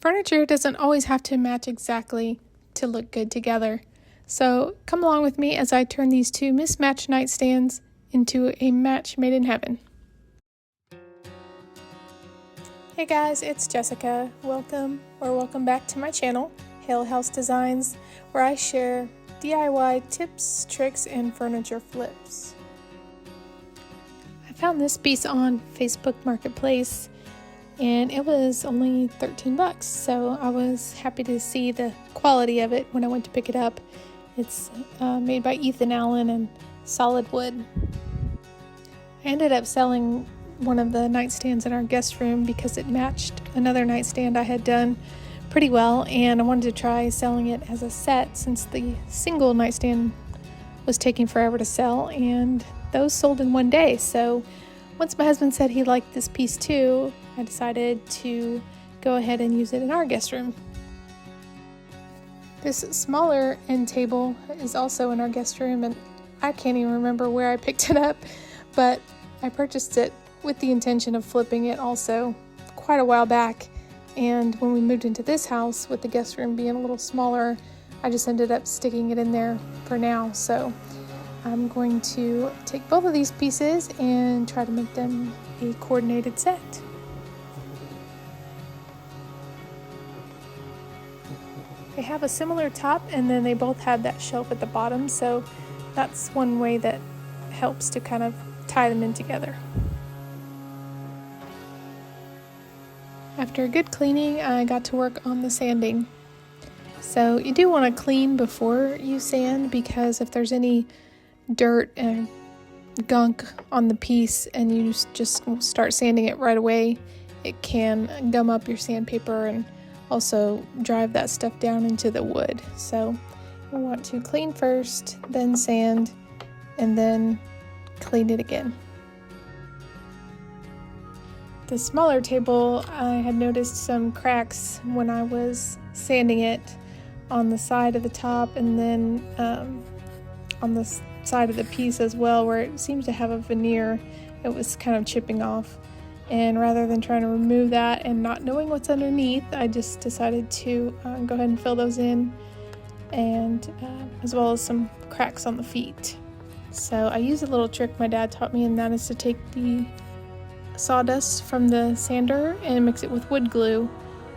Furniture doesn't always have to match exactly to look good together. So come along with me as I turn these two mismatched nightstands into a match made in heaven. Hey guys, it's Jessica. Welcome back to my channel, Hail House Designs, where I share DIY tips, tricks, and furniture flips. I found this piece on Facebook Marketplace and it was only 13 bucks, so I was happy to see the quality of it when I went to pick it up. It's made by Ethan Allen and solid wood. I ended up selling one of the nightstands in our guest room because it matched another nightstand I had done pretty well, and I wanted to try selling it as a set since the single nightstand was taking forever to sell, and those sold in one day. So once my husband said he liked this piece too, I decided to go ahead and use it in our guest room. This smaller end table is also in our guest room, and I can't even remember where I picked it up, but I purchased it with the intention of flipping it also quite a while back. And when we moved into this house, with the guest room being a little smaller, I just ended up sticking it in there for now. So I'm going to take both of these pieces and try to make them a coordinated set. They have a similar top, and then they both have that shelf at the bottom, so that's one way that helps to kind of tie them in together. After a good cleaning, I got to work on the sanding. So you do want to clean before you sand, because if there's any dirt and gunk on the piece and you just start sanding it right away, it can gum up your sandpaper and also drive that stuff down into the wood. So you want to clean first, then sand, and then clean it again. The smaller table, I had noticed some cracks when I was sanding it on the side of the top, and then on the side of the piece as well, where it seems to have a veneer. It was kind of chipping off, and rather than trying to remove that and not knowing what's underneath, I just decided to go ahead and fill those in, and as well as some cracks on the feet. So I used a little trick my dad taught me, and that is to take the sawdust from the sander and mix it with wood glue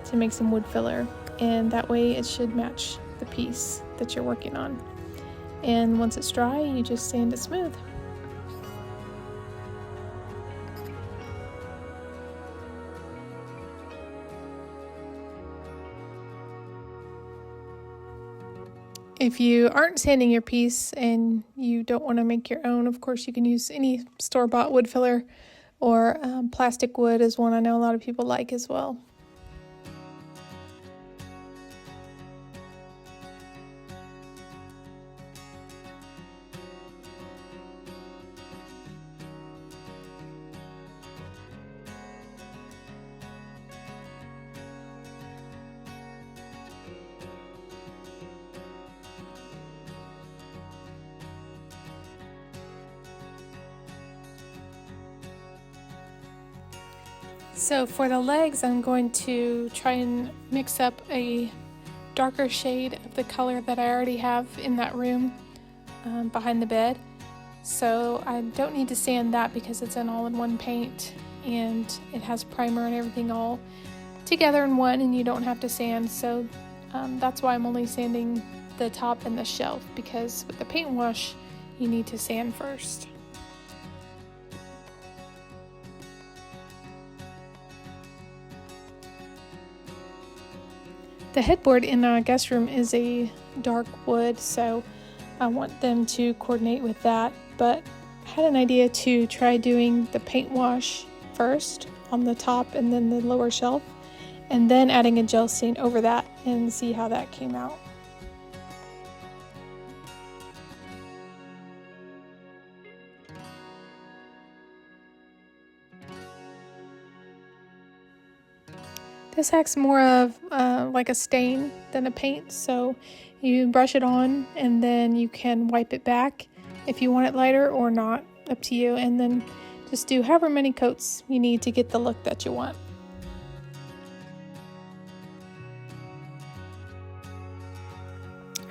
to make some wood filler, and that way it should match the piece that you're working on. And once it's dry, you just sand it smooth. If you aren't sanding your piece and you don't want to make your own, of course you can use any store-bought wood filler, or plastic wood is one I know a lot of people like as well. So for the legs, I'm going to try and mix up a darker shade of the color that I already have in that room behind the bed. So I don't need to sand that because it's an all-in-one paint, and it has primer and everything all together in one, and you don't have to sand. So that's why I'm only sanding the top and the shelf, because with the paint wash, you need to sand first. The headboard in our guest room is a dark wood, so I want them to coordinate with that, but I had an idea to try doing the paint wash first on the top and then the lower shelf, and then adding a gel stain over that and see how that came out. This acts more of like a stain than a paint, so you brush it on and then you can wipe it back if you want it lighter or not, up to you, and then just do however many coats you need to get the look that you want.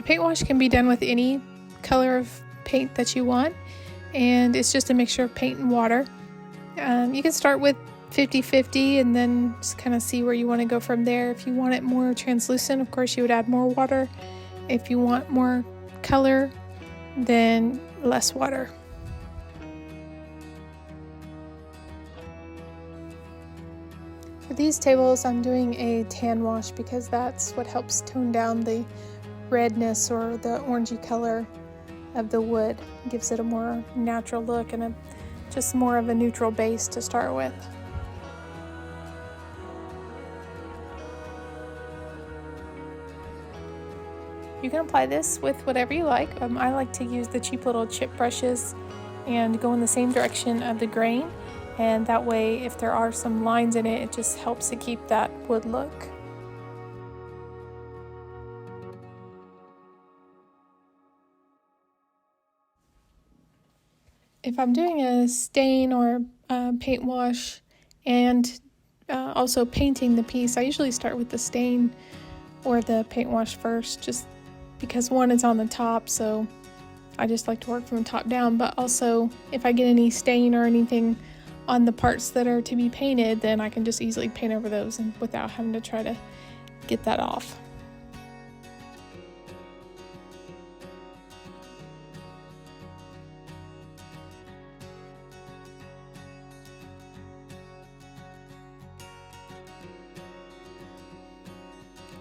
paint wash can be done with any color of paint that you want, and it's just a mixture of paint and water. You can start with 50-50 and then just kind of see where you want to go from there. If you want it more translucent, of course you would add more water. If you want more color, then less water. For these tables, I'm doing a tan wash because that's what helps tone down the redness or the orangey color of the wood. It gives it a more natural look and just more of a neutral base to start with. You can apply this with whatever you like. I like to use the cheap little chip brushes and go in the same direction of the grain, and that way if there are some lines in it, it just helps to keep that wood look. If I'm doing a stain or paint wash and also painting the piece, I usually start with the stain or the paint wash first, just because one is on the top, so I just like to work from the top down. But also if I get any stain or anything on the parts that are to be painted, then I can just easily paint over those and without having to try to get that off.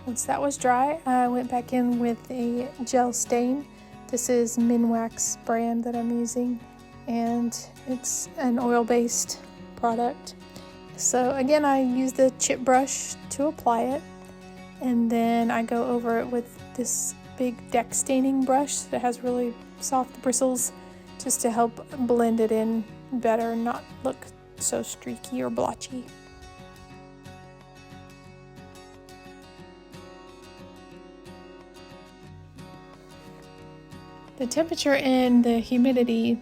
Once that was dry, I went back in with a gel stain. This is Mixwax brand that I'm using, and it's an oil-based product. So again, I use the chip brush to apply it, and then I go over it with this big deck staining brush that has really soft bristles, just to help blend it in better and not look so streaky or blotchy. The temperature and the humidity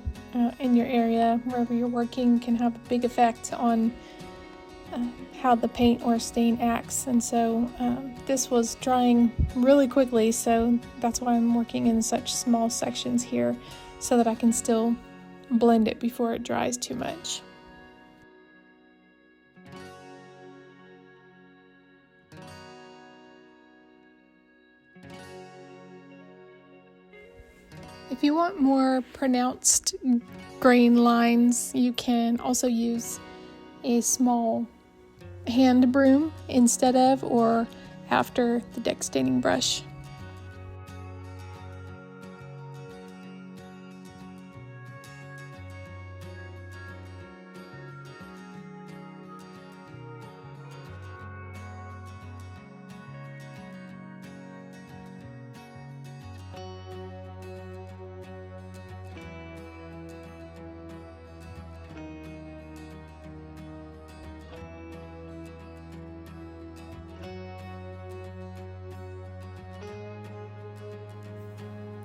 in your area, wherever you're working, can have a big effect on how the paint or stain acts. And so this was drying really quickly, so that's why I'm working in such small sections here, so that I can still blend it before it dries too much. If you want more pronounced grain lines, you can also use a small hand broom instead of or after the deck staining brush.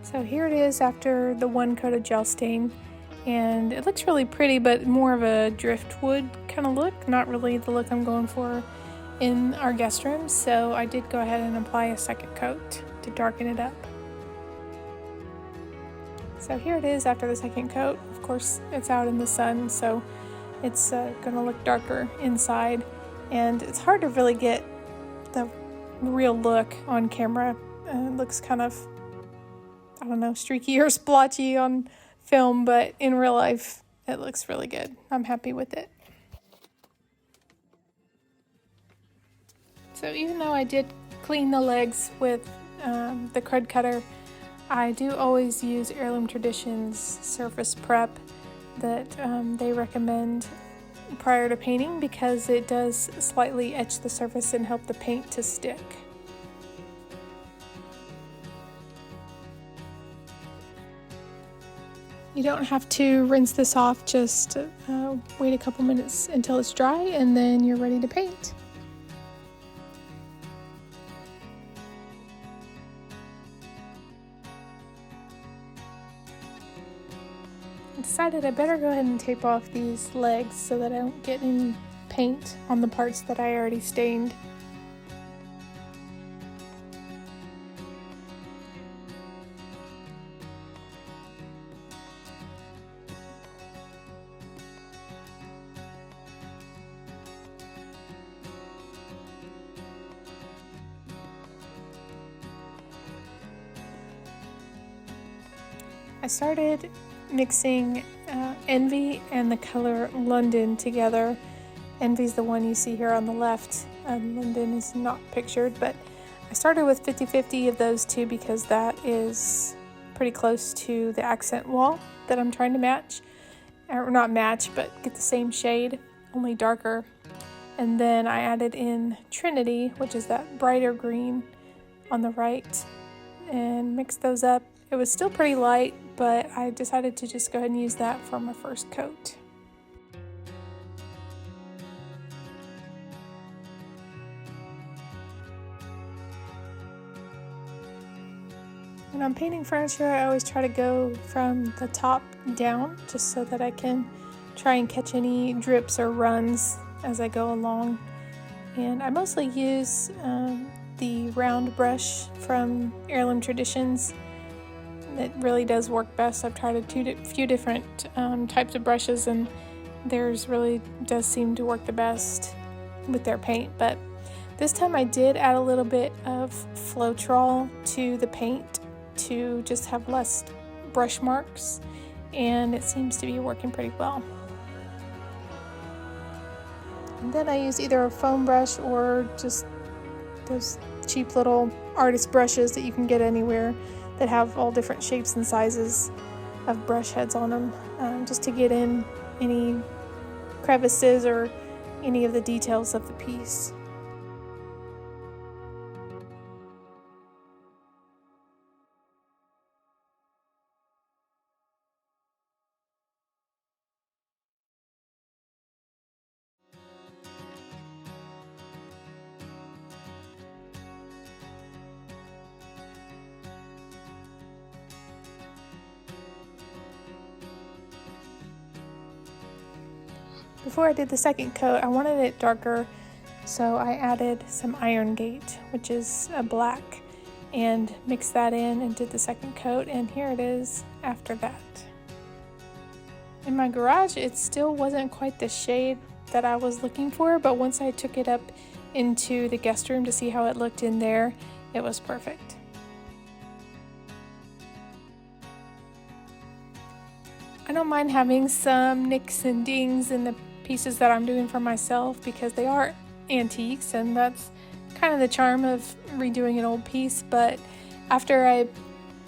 So here it is after the one coat of gel stain, and it looks really pretty, but more of a driftwood kind of look, not really the look I'm going for in our guest room. So I did go ahead and apply a second coat to darken it up. So here it is after the second coat. Of course, it's out in the sun, so it's going to look darker inside, and it's hard to really get the real look on camera. It looks kind of, I don't know, streaky or splotchy on film, but in real life it looks really good. I'm happy with it. So even though I did clean the legs with the crud cutter, I do always use Heirloom Traditions surface prep that they recommend prior to painting, because it does slightly etch the surface and help the paint to stick. You don't have to rinse this off, just wait a couple minutes until it's dry and then you're ready to paint. I decided I better go ahead and tape off these legs so that I don't get any paint on the parts that I already stained. I started mixing Envy and the color London together. Envy's the one you see here on the left. London is not pictured, but I started with 50-50 of those two because that is pretty close to the accent wall that I'm trying to match. Or not match, but get the same shade, only darker. And then I added in Trinity, which is that brighter green on the right, and mixed those up. It was still pretty light, but I decided to just go ahead and use that for my first coat. When I'm painting furniture, I always try to go from the top down, just so that I can try and catch any drips or runs as I go along. And I mostly use the round brush from Heirloom Traditions. It really does work best. I've tried a few different types of brushes, and theirs really does seem to work the best with their paint. But this time I did add a little bit of Floetrol to the paint to just have less brush marks, and it seems to be working pretty well. And then I use either a foam brush or just those cheap little artist brushes that you can get anywhere that have all different shapes and sizes of brush heads on them, just to get in any crevices or any of the details of the piece. Before I did the second coat, I wanted it darker, so I added some Iron Gate, which is a black, and mixed that in and did the second coat, and here it is after that. In my garage, it still wasn't quite the shade that I was looking for, but once I took it up into the guest room to see how it looked in there, it was perfect. I don't mind having some nicks and dings in the pieces that I'm doing for myself because they are antiques, and that's kind of the charm of redoing an old piece. But after I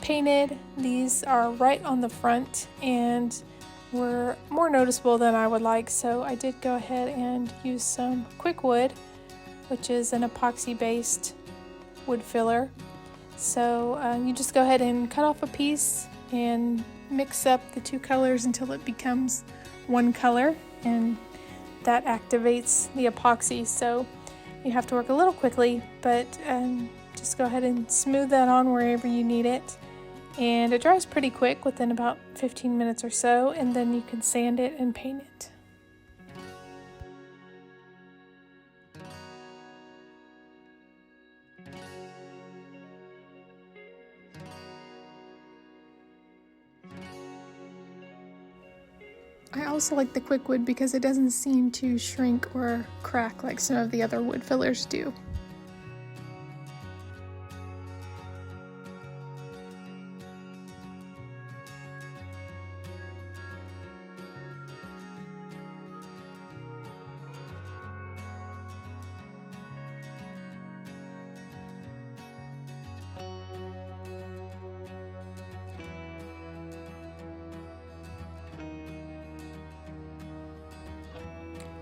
painted, these are right on the front and were more noticeable than I would like, so I did go ahead and use some Quick Wood, which is an epoxy based wood filler. So you just go ahead and cut off a piece and mix up the two colors until it becomes one color, and that activates the epoxy. So you have to work a little quickly, but just go ahead and smooth that on wherever you need it. And it dries pretty quick, within about 15 minutes or so, and then you can sand it and paint it. I also like the Quick Wood because it doesn't seem to shrink or crack like some of the other wood fillers do.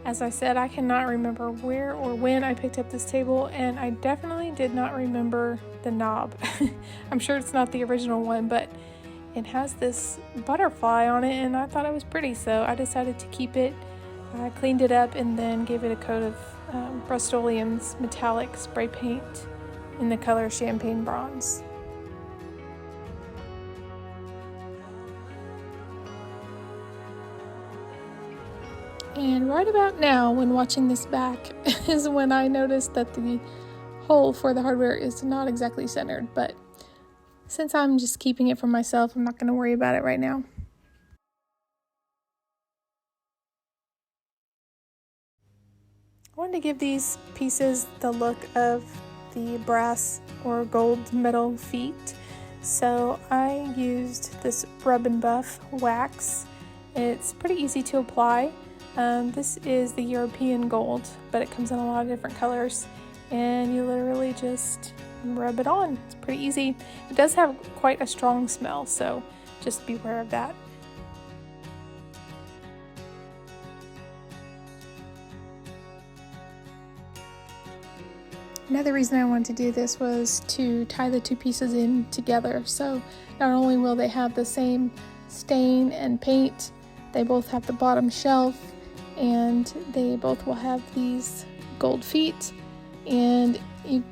As I said, I cannot remember where or when I picked up this table, and I definitely did not remember the knob. I'm sure it's not the original one, but it has this butterfly on it, and I thought it was pretty, so I decided to keep it. I cleaned it up and then gave it a coat of Rustoleum's metallic spray paint in the color Champagne Bronze. And right about now, when watching this back, is when I noticed that the hole for the hardware is not exactly centered, but since I'm just keeping it for myself, I'm not going to worry about it right now. I wanted to give these pieces the look of the brass or gold metal feet, So I used this Rub and Buff wax. It's pretty easy to apply. This is the European Gold, but it comes in a lot of different colors, and you literally just rub it on. It's pretty easy. It does have quite a strong smell, so just beware of that. Another reason I wanted to do this was to tie the two pieces in together, so not only will they have the same stain and paint, they both have the bottom shelf, and they both will have these gold feet. And you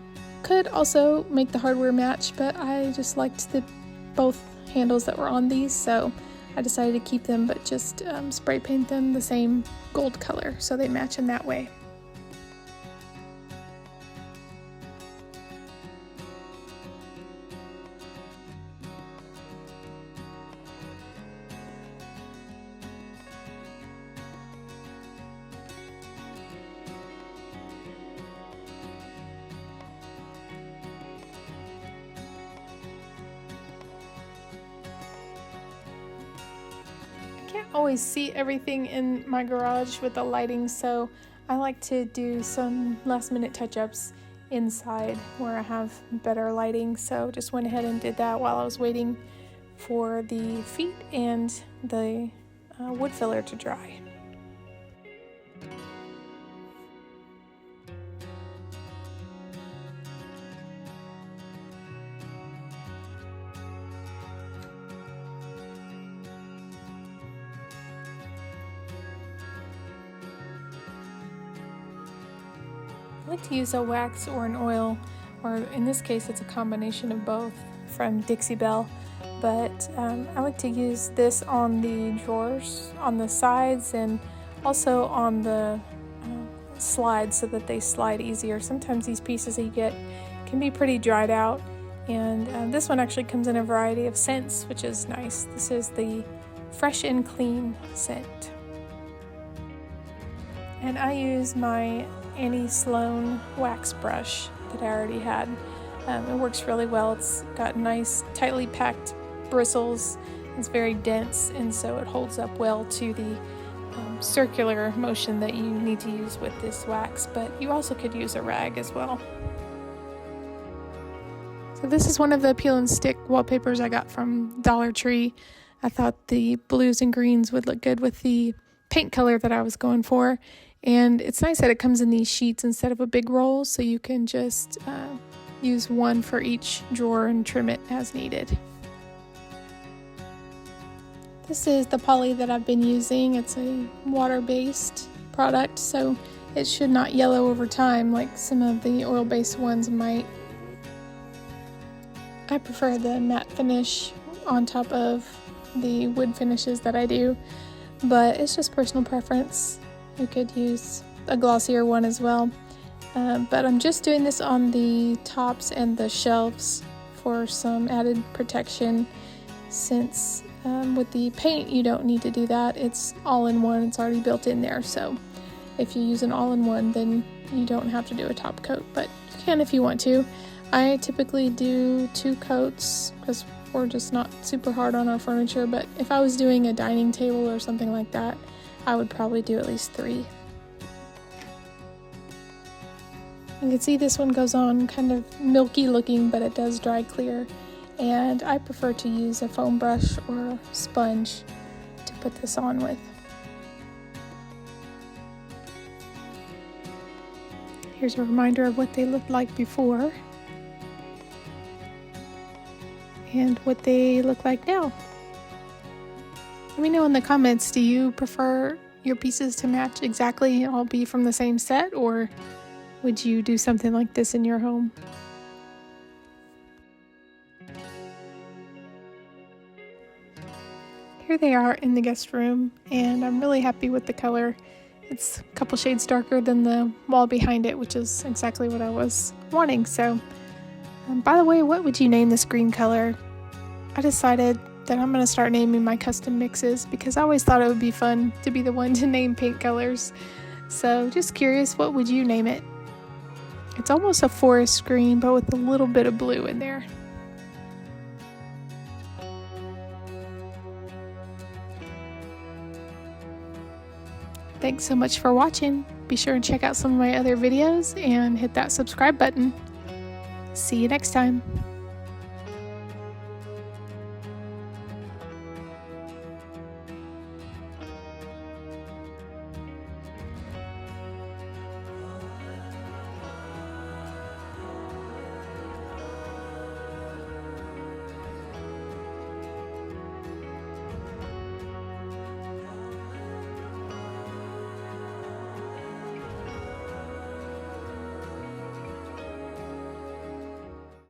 could also make the hardware match, but I just liked both handles that were on these, so I decided to keep them, but just spray paint them the same gold color so they match in that way. Can't always see everything in my garage with the lighting, so I like to do some last minute touch-ups inside where I have better lighting, so just went ahead and did that while I was waiting for the feet and the wood filler to dry. I like to use a wax or an oil, or in this case it's a combination of both from Dixie Belle, but I like to use this on the drawers on the sides and also on the slides so that they slide easier. Sometimes these pieces that you get can be pretty dried out, and this one actually comes in a variety of scents, which is nice. This is the Fresh and Clean scent. And I use my Annie Sloan wax brush that I already had. It works really well. It's got nice tightly packed bristles. It's very dense, and so it holds up well to the circular motion that you need to use with this wax, but you also could use a rag as well. So this is one of the peel and stick wallpapers I got from Dollar Tree. I thought the blues and greens would look good with the paint color that I was going for. And it's nice that it comes in these sheets instead of a big roll, so you can just use one for each drawer and trim it as needed. This is the poly that I've been using. It's a water-based product, so it should not yellow over time like some of the oil-based ones might. I prefer the matte finish on top of the wood finishes that I do, but it's just personal preference. You could use a glossier one as well, but I'm just doing this on the tops and the shelves for some added protection, since with the paint you don't need to do that. It's all-in-one, it's already built in there, so if you use an all-in-one then you don't have to do a top coat, but you can if you want to. I typically do 2 coats because we're just not super hard on our furniture, but if I was doing a dining table or something like that, I would probably do at least 3. You can see this one goes on kind of milky looking, but it does dry clear. And I prefer to use a foam brush or sponge to put this on with. Here's a reminder of what they looked like before and what they look like now. Let me know in the comments, do you prefer your pieces to match exactly, all be from the same set, or would you do something like this in your home? Here they are in the guest room, and I'm really happy with the color. It's a couple shades darker than the wall behind it, which is exactly what I was wanting. So, by the way, what would you name this green color? I decided that I'm going to start naming my custom mixes because I always thought it would be fun to be the one to name paint colors. So just curious, what would you name it? It's almost a forest green, but with a little bit of blue in there. Thanks so much for watching. Be sure and check out some of my other videos and hit that subscribe button. See you next time.